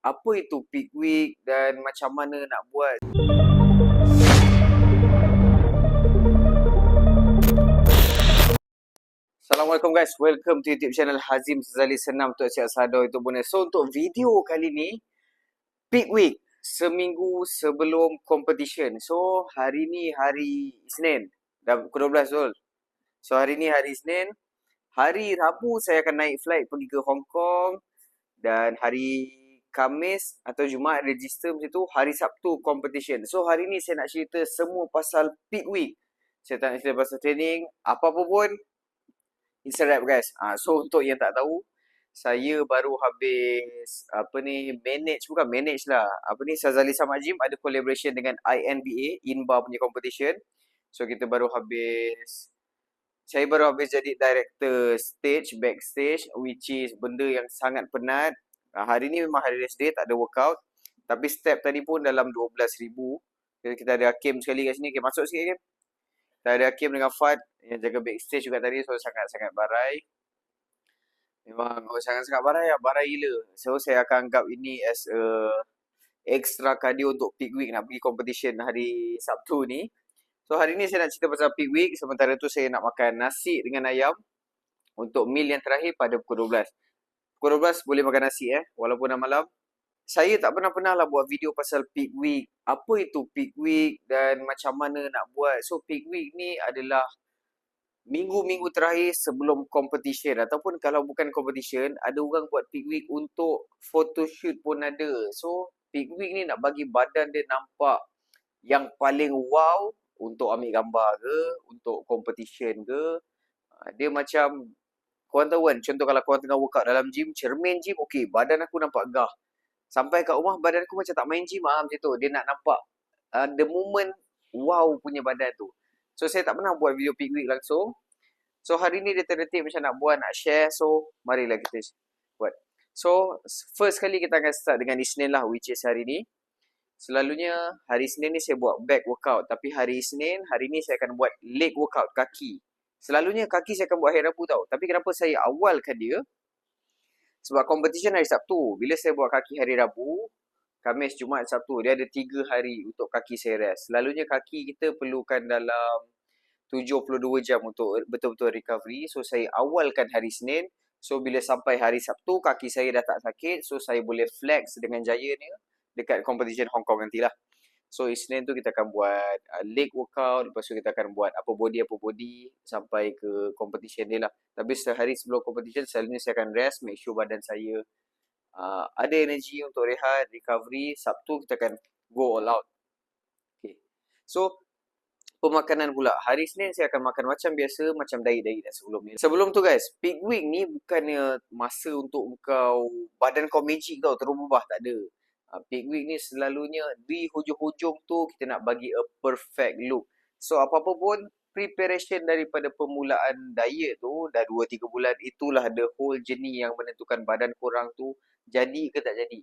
apa itu peak week dan macam mana nak buat. Assalamualaikum guys, welcome to YouTube channel Hazim Sazali Senam untuk siap sadar itu bonus. So untuk video kali ni, peak week, seminggu sebelum competition. So hari ni hari Isnin, dah pukul 12 betul. So hari ni hari Isnin, hari Rabu saya akan naik flight pergi ke Hong Kong. Dan hari Khamis atau Jumaat register macam tu, hari Sabtu competition. So hari ni saya nak cerita semua pasal peak week. Saya tak nak cerita pasal training, apa-apa pun, it's a wrap guys. So untuk yang tak tahu, saya baru habis manage lah. Sazali Sama Gym ada collaboration dengan INBA, INBA punya competition. So kita saya baru habis jadi director stage, backstage, which is benda yang sangat penat. Hari ni memang hari rest day, tak ada workout. Tapi step tadi pun dalam 12,000. Kita ada Hakim sekali kat sini. Okay, masuk sikit Hakim. Kita ada Hakim dengan Fad yang jaga backstage juga tadi. So sangat-sangat barai. Memang sangat-sangat barai lah. Barai gila. So saya akan anggap ini as a extra cardio untuk peak week nak pergi competition hari Sabtu ni. So hari ni saya nak cerita pasal peak week. Sementara tu saya nak makan nasi dengan ayam untuk meal yang terakhir pada pukul 12. Pukul 12 boleh makan nasi walaupun dah malam. Saya tak pernah lah buat video pasal peak week. Apa itu peak week dan macam mana nak buat. So peak week ni adalah minggu-minggu terakhir sebelum competition. Ataupun kalau bukan competition, ada orang buat peak week untuk photoshoot pun ada. So peak week ni nak bagi badan dia nampak yang paling wow untuk ambil gambar ke, untuk competition ke. Dia macam, korang tahu kan, contoh kalau korang tengah workout dalam gym, cermin gym, okey, badan aku nampak gah. Sampai kat rumah, badan aku macam tak main gym macam tu. Dia nak nampak the moment wow punya badan tu. So saya tak pernah buat video peak week langsung. So hari ni dia terdetik macam nak buat, nak share. So marilah kita buat. So first kali kita akan start dengan Isnin lah, which is hari ni. Selalunya hari Isnin ni saya buat back workout. Tapi hari Isnin, hari ni saya akan buat leg workout, kaki. Selalunya kaki saya akan buat hari Rabu tau. Tapi kenapa saya awalkan dia? Sebab competition hari Sabtu. Bila saya buat kaki hari Rabu, Khamis, Jumaat, Sabtu, dia ada 3 hari untuk kaki saya rest. Selalunya kaki kita perlukan dalam 72 jam untuk betul-betul recovery. So saya awalkan hari Isnin. So bila sampai hari Sabtu, kaki saya dah tak sakit. So saya boleh flex dengan jaya ni dekat competition Hong Kong nantilah. So Isnin tu kita akan buat leg workout. Lepas tu kita akan buat apa body sampai ke competition ni lah. Tapi sehari sebelum competition, selalunya saya akan rest. Make sure badan saya ada energi untuk rehat, recovery. Sabtu kita akan go all out. Okay. So pemakanan pula. Hari Isnin saya akan makan macam biasa, macam diet-diet dan sebelum ni. Sebelum tu guys, peak week ni bukannya masa untuk kau, badan kau magic tau, terus berubah, tak ada. Peak week ni selalunya di hujung-hujung tu kita nak bagi a perfect look. So apa-apa pun, preparation daripada permulaan diet tu, dah 2-3 bulan, itulah the whole journey yang menentukan badan korang tu jadi ke tak jadi.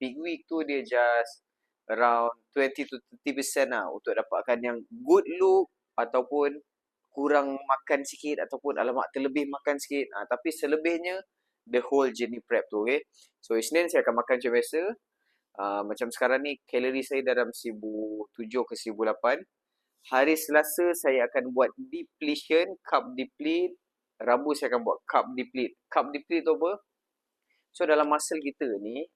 Peak week tu dia just around 20-30% lah untuk dapatkan yang good look ataupun kurang makan sikit ataupun alamak terlebih makan sikit. Tapi selebihnya the whole journey prep tu, okay. So Isnin saya akan makan macam biasa. Macam sekarang ni kalori saya dalam 1,007 ke 1,008. Hari Selasa saya akan buat depletion, carb deplete. Rabu saya akan buat carb deplete. Carb deplete tu apa? So dalam muscle kita ni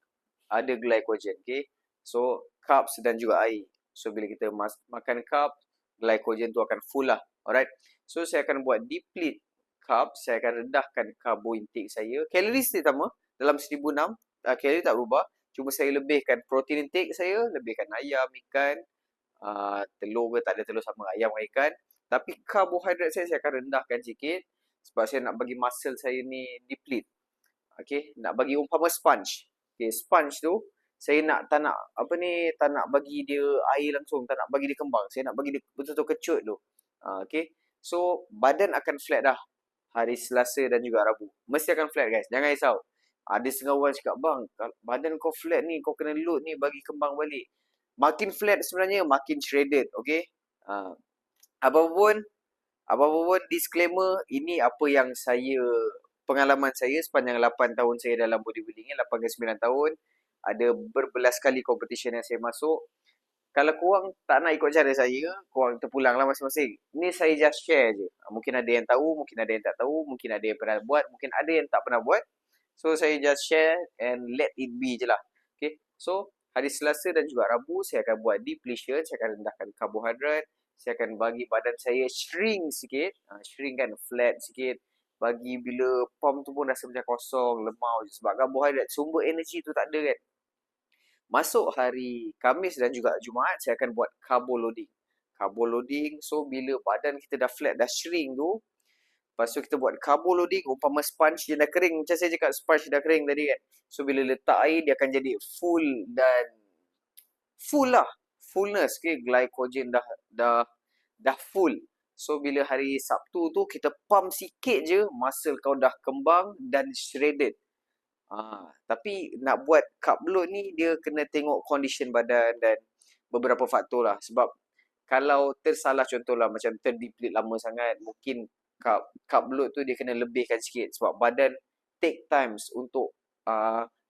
ada glycogen, okay. So carbs dan juga air. So bila kita makan carb, glycogen tu akan full lah. Alright. So saya akan buat deplete carb. Saya akan rendahkan carbo intake saya. Kalori sama dalam 1,006. Kalori tak berubah. Cuma saya lebihkan protein intake saya. Lebihkan ayam, ikan, telur ke tak ada telur sama ayam dan ikan. Tapi karbohidrat saya akan rendahkan sikit. Sebab saya nak bagi muscle saya ni deplete. Okay. Nak bagi umpama sponge. Okay. Sponge tu saya tak nak bagi dia air langsung, tak nak bagi dia kembang. Saya nak bagi dia betul-betul kecut tu. Okay. So badan akan flat dah hari Selasa dan juga Rabu. Mesti akan flat guys. Jangan risau. Ada setengah orang cakap, bang, badan kau flat ni, kau kena load ni bagi kembang balik. Makin flat sebenarnya, makin shredded, okay. Apa-apa pun disclaimer, ini apa yang pengalaman saya sepanjang 8 tahun saya dalam bodybuilding ni, 8 ke 9 tahun. Ada berbelas kali competition yang saya masuk. Kalau korang tak nak ikut cara saya, korang terpulanglah masing-masing. Ni saya just share je. Mungkin ada yang tahu, mungkin ada yang tak tahu, mungkin ada yang pernah buat, mungkin ada yang tak pernah buat. So, saya just share and let it be je lah. Okay. So, hari Selasa dan juga Rabu, saya akan buat depletion. Saya akan rendahkan karbohidrat. Saya akan bagi badan saya shrink sikit. Shrink kan, flat sikit. Bagi bila pump tu pun rasa macam kosong, lemau je. Sebab karbohidrat, sumber energi tu tak ada kan. Masuk hari Khamis dan juga Jumaat, saya akan buat carbo loading. Carbo loading, so bila badan kita dah flat, dah shrink tu, lepas tu kita buat carbo loading, umpama sponge dia dah kering. Macam saya cakap, sponge dah kering tadi kan. So bila letak air, dia akan jadi full dan full lah. Fullness, okay? Glycogen dah full. So bila hari Sabtu tu, kita pump sikit je, muscle kau dah kembang dan shredded. Tapi nak buat carb load ni dia kena tengok condition badan dan beberapa faktor lah. Sebab kalau tersalah contohlah macam terdeplete lama sangat, mungkin carb load tu dia kena lebihkan sikit. Sebab badan take times untuk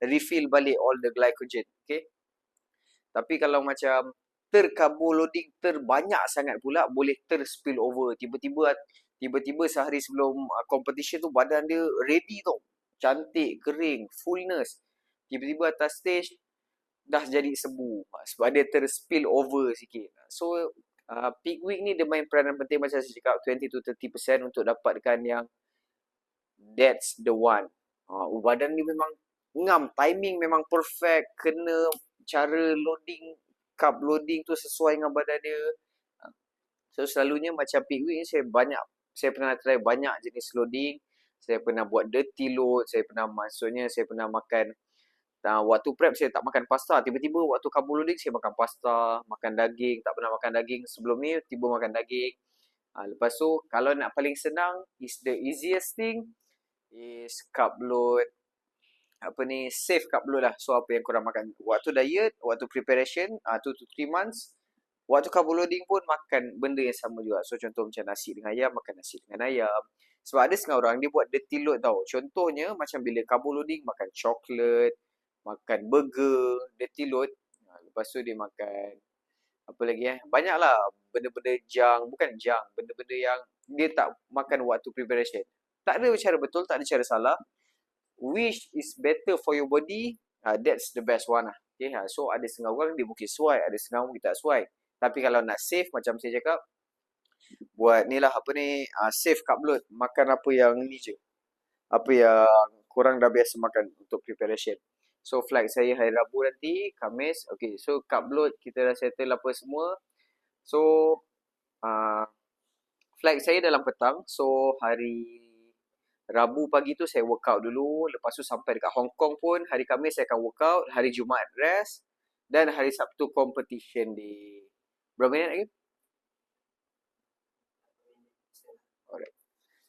refill balik all the glycogen. Okay? Tapi kalau macam tercarbo loading terbanyak sangat pula, boleh terspill over. Tiba-tiba sehari sebelum competition tu badan dia ready tau. Cantik, kering, fullness. Tiba-tiba atas stage dah jadi sebu sebab dia terspill over sikit. So peak week ni dia main peranan penting macam saya cakap 20 to 30% untuk dapatkan yang that's the one. Badan ni memang ngam, timing memang perfect, kena cara loading, carb loading tu sesuai dengan badan dia. So selalunya macam peak week ni saya pernah try banyak jenis loading. Saya pernah buat dirty load, saya pernah makan waktu prep saya tak makan pasta, tiba-tiba waktu carbo loading saya makan pasta, makan daging, tak pernah makan daging sebelum ni, tiba makan daging. Lepas tu kalau nak paling senang, is the easiest thing is carb load, safe carb load lah. So apa yang korang makan waktu diet, waktu preparation 2 to 3 months, waktu carbo loading pun makan benda yang sama juga. So contoh macam nasi dengan ayam, makan nasi dengan ayam. Sebab ada setengah orang dia buat dirty load tau. Contohnya macam bila carbo loading makan coklat, makan burger, dirty load. Lepas tu dia makan apa lagi banyaklah benda-benda benda-benda yang dia tak makan waktu preparation. Tak ada cara betul, tak ada cara salah. Which is better for your body, that's the best one lah. Okay, so ada setengah orang dia mungkin sesuai, ada setengah orang dia tak sesuai. Tapi kalau nak safe macam saya cakap, buat ni lah safe carb load, makan apa yang ni je, apa yang korang dah biasa makan untuk preparation. So flight saya hari Rabu nanti, Khamis. Okay, so carb load kita dah settle apa semua. So flight saya dalam petang. So hari Rabu pagi tu saya workout dulu. Lepas tu sampai dekat Hong Kong pun hari Khamis saya akan workout. Hari Jumaat rest. Dan hari Sabtu competition di berapa minit lagi? Alright.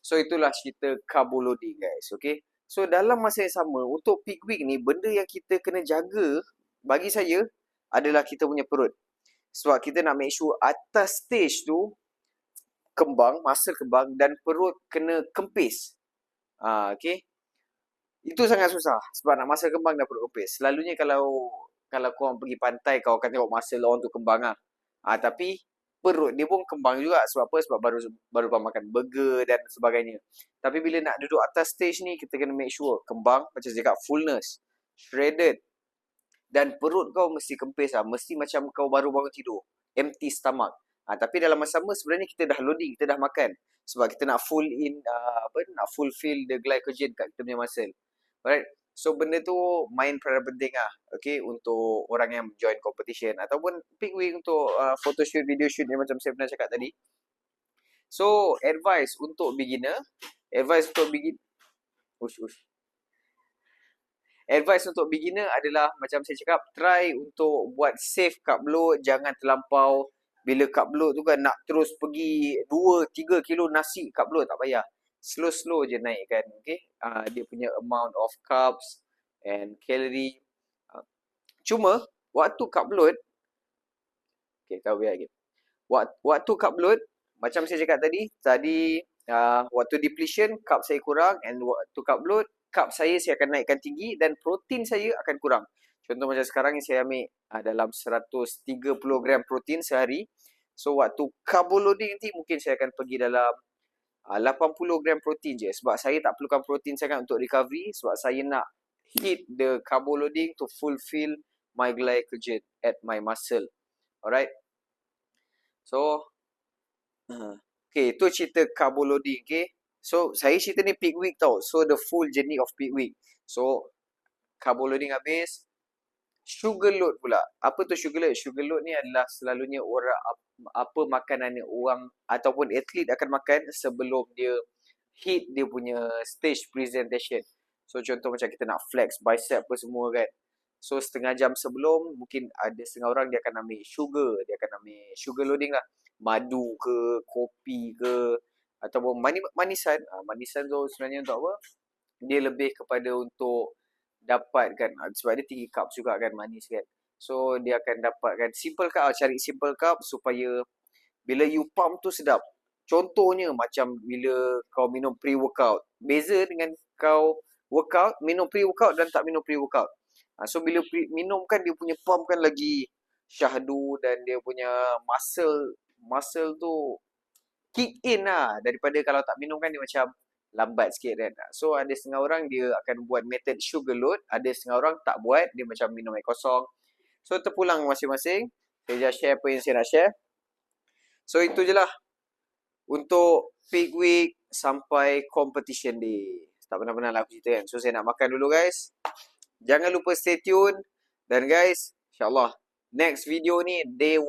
So itulah cerita carbo loading guys. Okay. So dalam masa yang sama, untuk peak week ni, benda yang kita kena jaga bagi saya adalah kita punya perut. Sebab kita nak make sure atas stage tu kembang, muscle kembang dan perut kena kempis. Okay. Itu sangat susah sebab nak muscle kembang dan perut kempis. Selalunya kalau korang pergi pantai, kau akan tengok muscle orang tu kembang lah. Tapi perut dia pun kembang juga. Sebab apa? Sebab baru makan burger dan sebagainya. Tapi bila nak duduk atas stage ni, kita kena make sure kembang, macam saya cakap, fullness, shredded. Dan perut kau mesti kempis lah. Mesti macam kau baru bangun tidur. Empty stomach. Tapi dalam masa sama sebenarnya kita dah loading, kita dah makan. Sebab kita nak nak fulfill the glycogen kat kita punya muscle. Alright. So benda tu main peranan penting lah. Okay, untuk orang yang join competition ataupun peak week untuk photoshoot, video shoot yang macam saya pernah cakap tadi. So advice untuk beginner adalah macam saya cakap, try untuk buat safe carb load. Jangan terlampau. Bila carb load tu kan nak terus pergi 2-3 kilo nasi carb load, tak payah. Slow je naikkan. Okay, dia punya amount of carbs and calorie. Cuma waktu carb load, okay, kau biar lagi. Waktu carb load, macam saya cakap tadi waktu depletion carb saya kurang, and waktu carb load carb saya akan naikkan tinggi dan protein saya akan kurang. Contoh macam sekarang ni saya ambil dalam 130 gram protein sehari. So waktu carbo loading nanti mungkin saya akan pergi dalam 80 gram protein je. Sebab saya tak perlukan protein sangat untuk recovery. Sebab saya nak hit the carbo loading to fulfill my glycogen at my muscle. Alright. So, okay, itu cerita carbo loading. Okay. So, saya cerita ni peak week tau. So, the full journey of peak week. So, carbo loading habis. Sugar load pula. Apa tu sugar load? Sugar load ni adalah selalunya orang apa makanan yang orang ataupun atlet akan makan sebelum dia hit dia punya stage presentation. So contoh macam kita nak flex bicep apa semua kan. So setengah jam sebelum mungkin ada setengah orang dia akan ambil sugar, dia akan ambil sugar loading lah. Madu ke, kopi ke ataupun manisan. Manisan tu sebenarnya untuk apa? Dia lebih kepada untuk dapatkan sebab dia tinggi carb juga kan, manis kan. So dia akan dapatkan simple carb, cari simple carb supaya bila you pump tu sedap. Contohnya macam bila kau minum pre-workout. Beza dengan kau workout, minum pre-workout dan tak minum pre-workout. So bila minum kan dia punya pump kan lagi syahdu dan dia punya muscle tu kick in lah. Daripada kalau tak minum kan dia macam lambat sikit kan. So ada setengah orang dia akan buat method sugar load, ada setengah orang tak buat, dia macam minum air kosong. So terpulang masing-masing. Saya just share apa yang saya nak share. So itu je lah untuk peak week sampai competition day. Tak pernah-pernah lah aku cerita kan. So saya nak makan dulu guys. Jangan lupa stay tune. Dan guys, insyaAllah next video ni day 1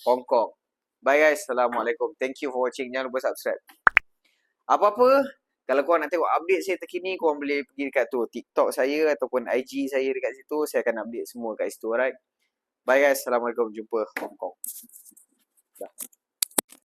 Hong Kong. Bye guys. Assalamualaikum. Thank you for watching. Jangan lupa subscribe. Apa-apa, kalau korang nak tengok update saya terkini, korang boleh pergi dekat tu TikTok saya ataupun IG saya dekat situ. Saya akan update semua kat situ, alright? Bye guys. Assalamualaikum. Jumpa Hong Kong.